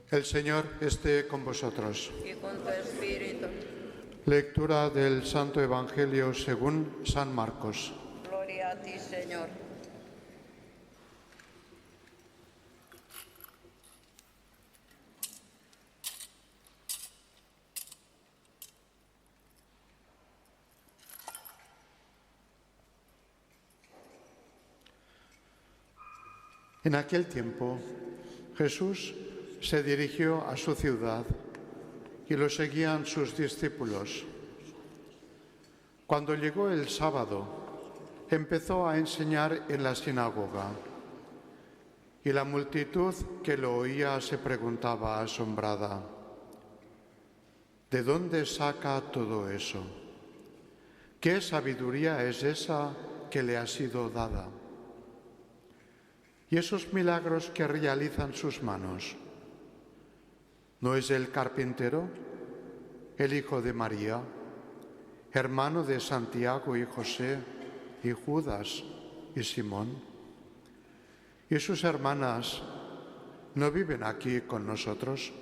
El Señor esté con vosotros. Y con tu espíritu. Lectura del Santo Evangelio según San Marcos. Gloria a ti, Señor. En aquel tiempo, Jesús se dirigió a su ciudad y lo seguían sus discípulos. Cuando llegó el sábado, empezó a enseñar en la sinagoga y la multitud que lo oía se preguntaba asombrada: ¿de dónde saca todo eso? ¿Qué sabiduría es esa que le ha sido dada? ¿Y esos milagros que realizan sus manos? ¿No es el carpintero, el hijo de María, hermano de Santiago y José y Judas y Simón? ¿Y sus hermanas no viven aquí con nosotros?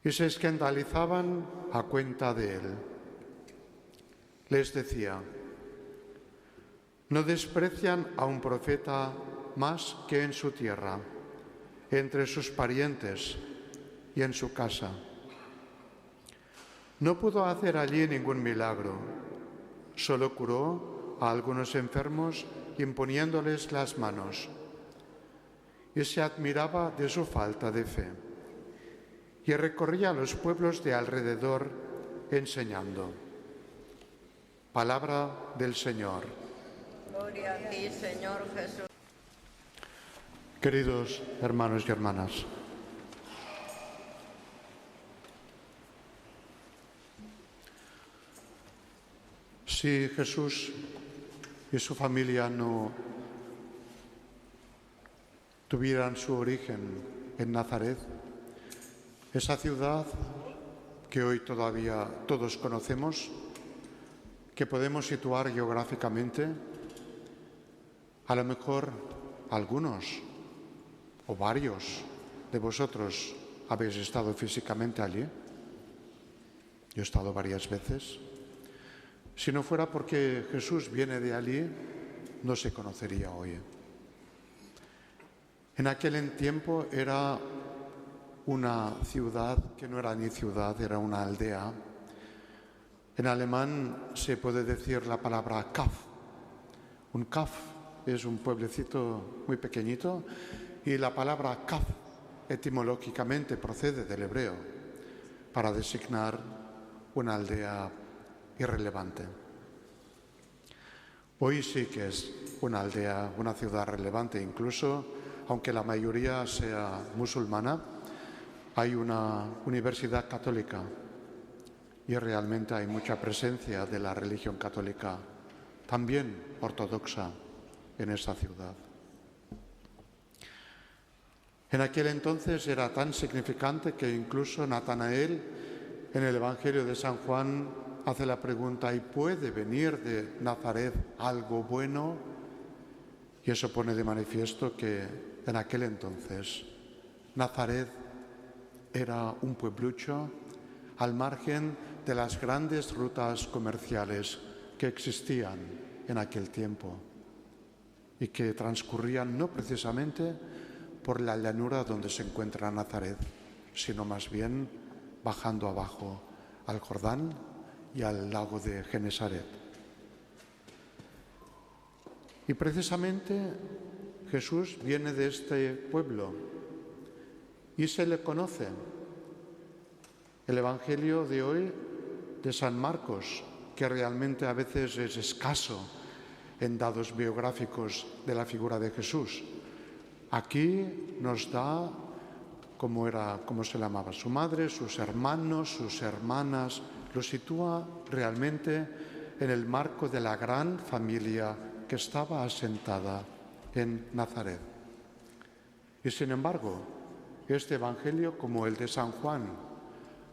Y se escandalizaban a cuenta de él. Les decía: ¿no desprecian a un profeta más que en su tierra, entre sus parientes y en su casa? No pudo hacer allí ningún milagro, solo curó a algunos enfermos imponiéndoles las manos, y se admiraba de su falta de fe, y recorría los pueblos de alrededor enseñando. Palabra del Señor. Gloria a ti, Señor Jesús. Queridos hermanos y hermanas, si Jesús y su familia no tuvieran su origen en Nazaret, esa ciudad que hoy todavía todos conocemos, que podemos situar geográficamente, a lo mejor algunos o varios de vosotros habéis estado físicamente allí. Yo he estado varias veces. Si no fuera porque Jesús viene de allí, no se conocería hoy. En aquel tiempo era una ciudad que no era ni ciudad, era una aldea. En alemán se puede decir la palabra Kaff. Un Kaff es un pueblecito muy pequeñito y la palabra Kaff etimológicamente procede del hebreo para designar una aldea irrelevante. Hoy sí que es una aldea, una ciudad relevante, incluso aunque la mayoría sea musulmana, hay una universidad católica y realmente hay mucha presencia de la religión católica, también ortodoxa, en esa ciudad. En aquel entonces era tan significante que incluso Natanael, en el Evangelio de San Juan, hace la pregunta: ¿y puede venir de Nazaret algo bueno? Y eso pone de manifiesto que en aquel entonces Nazaret era un pueblucho al margen de las grandes rutas comerciales que existían en aquel tiempo y que transcurrían no precisamente por la llanura donde se encuentra Nazaret, sino más bien bajando abajo al Jordán y al lago de Genesaret. Y precisamente Jesús viene de este pueblo y se le conoce. El Evangelio de hoy de San Marcos, que realmente a veces es escaso en datos biográficos de la figura de Jesús, aquí nos da cómo se llamaba su madre, sus hermanos, sus hermanas. Lo sitúa realmente en el marco de la gran familia que estaba asentada en Nazaret. Y sin embargo, este Evangelio, como el de San Juan,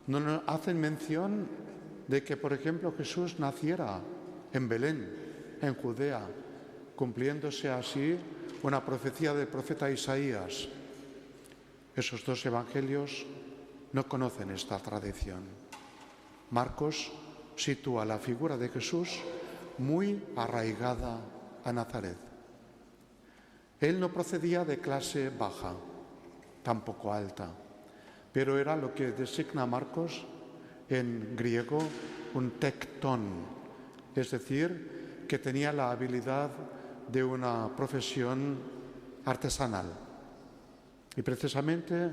no nos hacen mención de que, por ejemplo, Jesús naciera en Belén, en Judea, cumpliéndose así una profecía del profeta Isaías. Esos dos evangelios no conocen esta tradición. Marcos sitúa la figura de Jesús muy arraigada a Nazaret. Él no procedía de clase baja, tampoco alta, pero era lo que designa Marcos en griego un tectón, es decir, que tenía la habilidad de una profesión artesanal. Y precisamente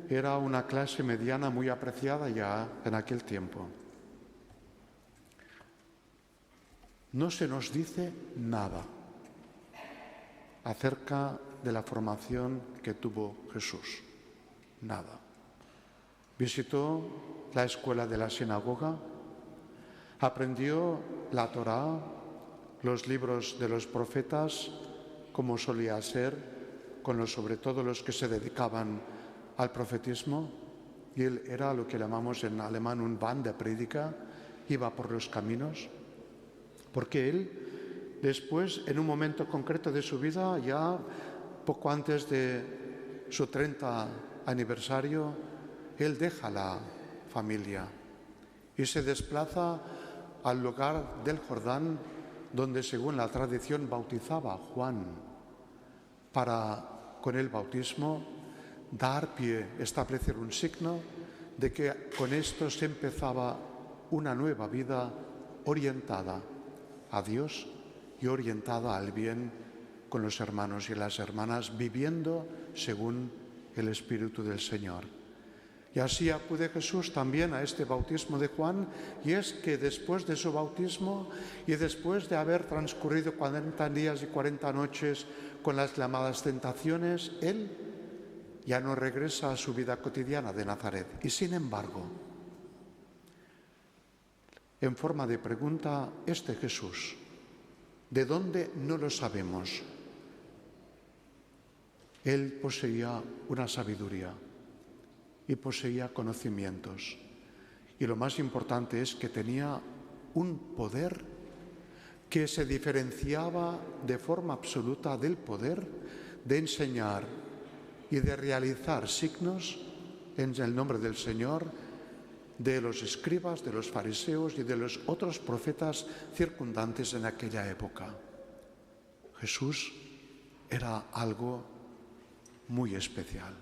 era una clase mediana muy apreciada ya en aquel tiempo. No se nos dice nada acerca de la formación que tuvo Jesús. Nada. Visitó la escuela de la sinagoga, aprendió la Torá, los libros de los profetas, como solía ser, sobre todo los que se dedicaban al profetismo, y él era lo que llamamos en alemán un Wanderprediger, iba por los caminos, porque él después, en un momento concreto de su vida, ya poco antes de su 30 aniversario, él deja la familia y se desplaza al lugar del Jordán, donde según la tradición bautizaba a Juan, para con el bautismo dar pie, establecer un signo de que con esto se empezaba una nueva vida orientada a Dios y orientada al bien con los hermanos y las hermanas, viviendo según el Espíritu del Señor. Y así acude Jesús también a este bautismo de Juan, y es que después de su bautismo y después de haber transcurrido 40 días y 40 noches con las llamadas tentaciones, él ya no regresa a su vida cotidiana de Nazaret. Y sin embargo, en forma de pregunta, este Jesús, ¿de dónde? No lo sabemos. Él poseía una sabiduría y poseía conocimientos. Y lo más importante es que tenía un poder que se diferenciaba de forma absoluta del poder de enseñar y de realizar signos en el nombre del Señor, de los escribas, de los fariseos y de los otros profetas circundantes en aquella época. Jesús era algo muy especial,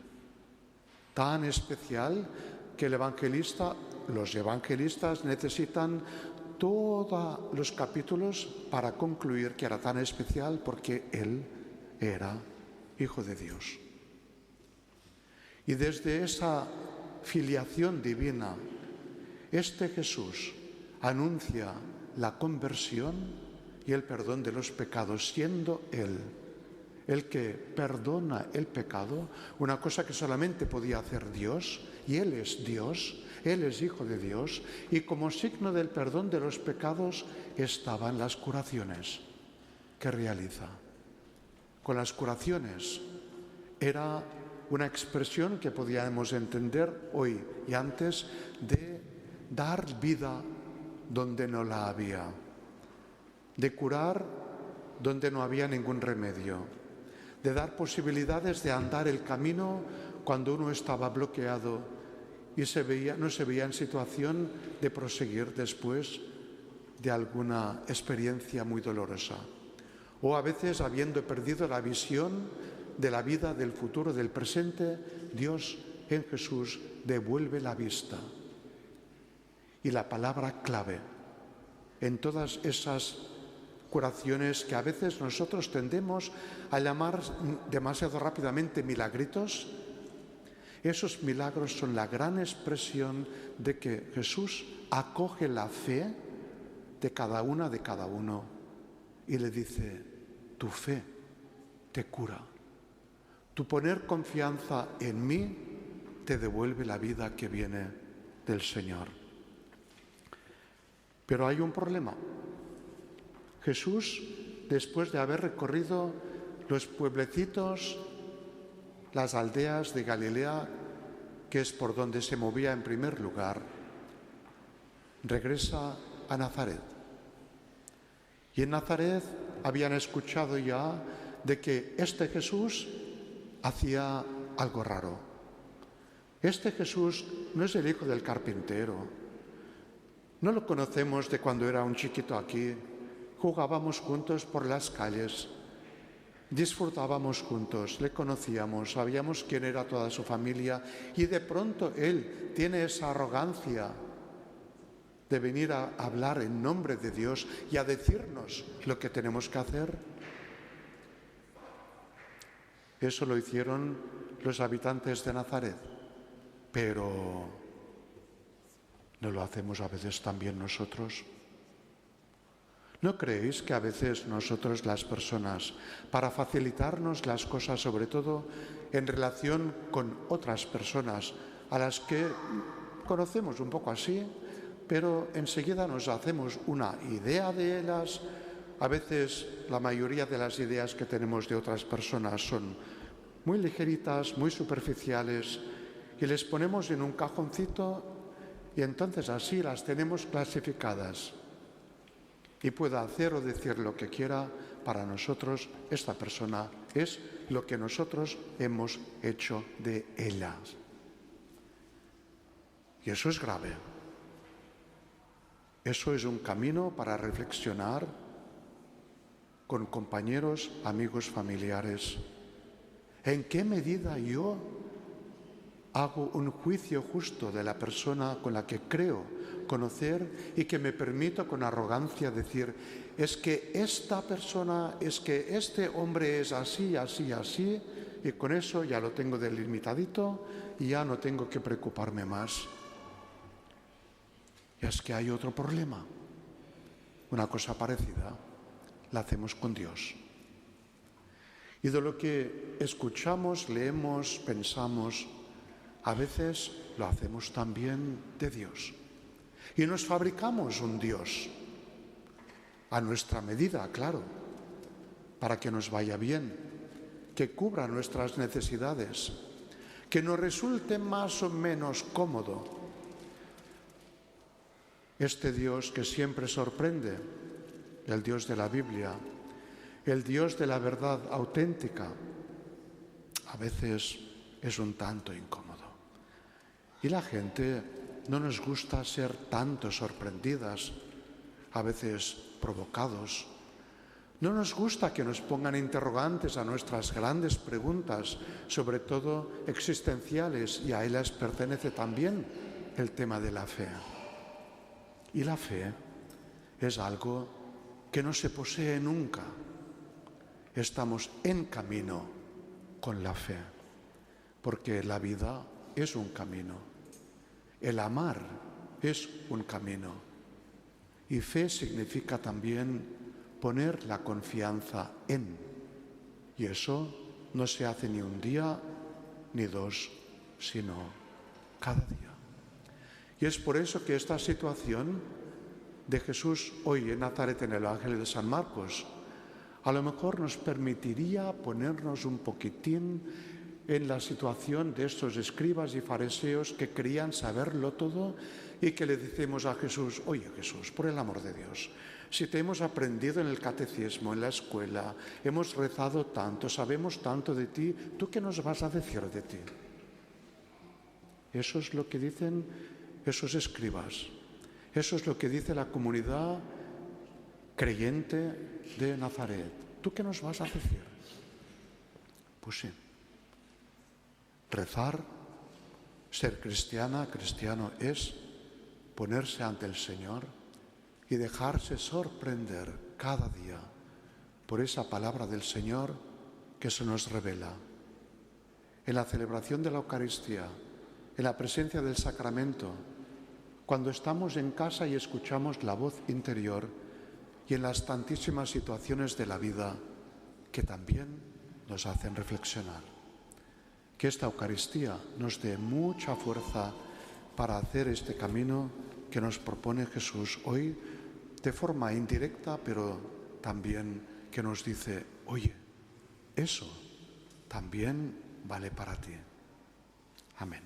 tan especial que los evangelistas necesitan todos los capítulos para concluir que era tan especial, porque él era Hijo de Dios. Y desde esa filiación divina, este Jesús anuncia la conversión y el perdón de los pecados, siendo Él el que perdona el pecado, una cosa que solamente podía hacer Dios, y Él es Dios, Él es Hijo de Dios, y como signo del perdón de los pecados estaban las curaciones que realiza. Con las curaciones era una expresión que podíamos entender hoy y antes de dar vida donde no la había, de curar donde no había ningún remedio, de dar posibilidades de andar el camino cuando uno estaba bloqueado y no se veía en situación de proseguir después de alguna experiencia muy dolorosa. O a veces, habiendo perdido la visión de la vida, del futuro, del presente, Dios en Jesús devuelve la vista. Y la palabra clave en todas esas curaciones que a veces nosotros tendemos a llamar demasiado rápidamente milagritos, esos milagros son la gran expresión de que Jesús acoge la fe de cada una, de cada uno, y le dice: tu fe te cura, tu poner confianza en mí te devuelve la vida que viene del Señor. Pero hay un problema. Jesús, después de haber recorrido los pueblecitos, las aldeas de Galilea, que es por donde se movía en primer lugar, regresa a Nazaret. Y en Nazaret habían escuchado ya de que este Jesús hacía algo raro, Este Jesús no es el hijo del carpintero. No lo conocemos de cuando era un chiquito aquí. Jugábamos juntos por las calles. Disfrutábamos juntos, le conocíamos, sabíamos quién era toda su familia y de pronto Él tiene esa arrogancia de venir a hablar en nombre de Dios y a decirnos lo que tenemos que hacer. Eso lo hicieron los habitantes de Nazaret, pero ¿no lo hacemos a veces también nosotros? ¿No creéis que a veces nosotros, las personas, para facilitarnos las cosas, sobre todo en relación con otras personas a las que conocemos un poco así, pero enseguida nos hacemos una idea de ellas? A veces la mayoría de las ideas que tenemos de otras personas son muy ligeritas, muy superficiales, y les ponemos en un cajoncito y entonces así las tenemos clasificadas. Y pueda hacer o decir lo que quiera, para nosotros esta persona es lo que nosotros hemos hecho de ellas. Y eso es grave. Eso es un camino para reflexionar con compañeros, amigos, familiares. ¿En qué medida yo hago un juicio justo de la persona con la que creo conocer y que me permito con arrogancia decir, es que esta persona, es que este hombre es así, así, así, y con eso ya lo tengo delimitadito y ya no tengo que preocuparme más? Y es que hay otro problema. Una cosa parecida la hacemos con Dios. Y de lo que escuchamos, leemos, pensamos, a veces lo hacemos también de Dios. Y nos fabricamos un Dios a nuestra medida, claro, para que nos vaya bien, que cubra nuestras necesidades, que nos resulte más o menos cómodo. Este Dios que siempre sorprende, el Dios de la Biblia, el Dios de la verdad auténtica, a veces es un tanto incómodo. Y la gente no nos gusta ser tanto sorprendidas, a veces provocados. No nos gusta que nos pongan interrogantes a nuestras grandes preguntas, sobre todo existenciales, y a ellas pertenece también el tema de la fe. Y la fe es algo que no se posee nunca. Estamos en camino con la fe, porque la vida es un camino. El amar es un camino. Y fe significa también poner la confianza en. Y eso no se hace ni un día ni dos, sino cada día. Y es por eso que esta situación de Jesús hoy en Nazaret, en el Evangelio de San Marcos, a lo mejor nos permitiría ponernos un poquitín en la situación de estos escribas y fariseos que creían saberlo todo y que le decimos a Jesús, oye Jesús, por el amor de Dios, si te hemos aprendido en el catecismo, en la escuela, hemos rezado tanto, sabemos tanto de ti, ¿tú qué nos vas a decir de ti? Eso es lo que dicen esos escribas. Eso es lo que dice la comunidad creyente de Nazaret. ¿Tú qué nos vas a decir? Pues sí. Rezar, ser cristiana, cristiano es ponerse ante el Señor y dejarse sorprender cada día por esa palabra del Señor que se nos revela. En la celebración de la Eucaristía, en la presencia del sacramento, cuando estamos en casa y escuchamos la voz interior y en las tantísimas situaciones de la vida que también nos hacen reflexionar. Que esta Eucaristía nos dé mucha fuerza para hacer este camino que nos propone Jesús hoy de forma indirecta, pero también que nos dice, oye, eso también vale para ti. Amén.